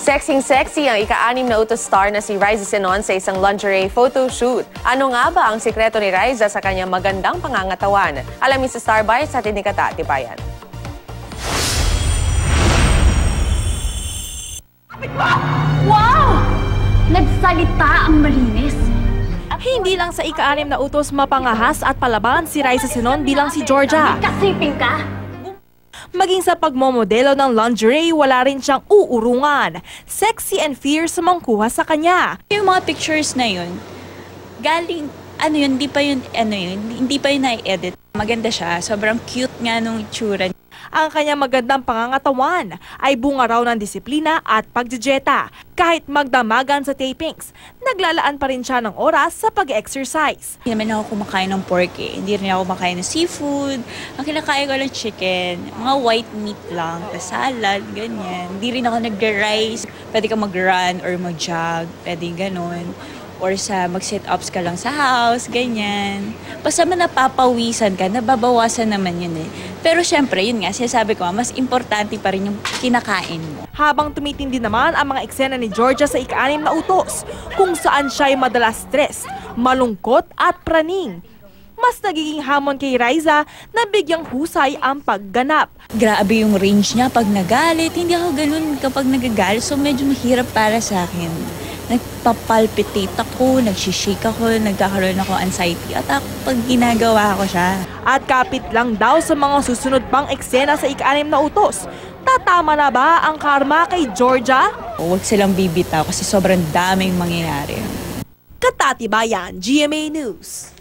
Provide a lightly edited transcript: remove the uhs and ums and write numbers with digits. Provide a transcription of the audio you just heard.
Sexing-sexy ang ika-6 na utos star na si Riza Senon sa isang lingerie photo shoot. Ano nga ba ang sikreto ni Riza sa kanyang magandang pangangatawan? Alamin sa Star Bites at Inikata Tibayan. Wow! Nagsalita ang malinis. Hindi lang sa ika-6 na utos mapangahas at palaban si Riza Senon bilang si Georgia. Kasiping ka! Maging sa pagmomodelo ng lingerie, wala rin siyang uurungan. Sexy and fierce mangkuha sa kanya. Yung mga pictures na yun, galing, hindi pa yun na-edit. Maganda siya, sobrang cute nga nung itsura. Ang kanyang magandang pangangatawan ay bunga raw ng disiplina at pagdijeta. Kahit magdamagan sa tapings, naglalaan pa rin siya ng oras sa pag-exercise. Hindi naman ako kumakain ng pork eh. Hindi rin ako kumakain ng seafood. Ang kinakain ko lang chicken, mga white meat lang, salad, ganyan. Hindi rin ako nag-rice. Pwede ka mag-run or mag-jog, pwede ganon. Or sa mag-sit-ups ka lang sa house, ganyan. Basta man napapawisan ka, nababawasan naman yun eh. Pero syempre, yun nga, sinasabi ko, mas importante pa rin yung kinakain mo. Habang tumitindi naman ang mga eksena ni Georgia sa ika-6 na utos, kung saan siya ay madalas stress, malungkot at praning. Mas nagiging hamon kay Riza na bigyang husay ang pagganap. Grabe yung range niya pag nagalit. Hindi ako ganun kapag nagagalit, so medyo mahirap para sa akin. Nagpapalpitate ako, nagsishake ako, nagkakaroon ako anxiety attack pag ginagawa ko siya. At kapit lang daw sa mga susunod pang eksena sa ika-6 na utos. Tatama na ba ang karma kay Georgia? Huwag silang bibitaw kasi sobrang daming mangyayari. Katatibayan, GMA News.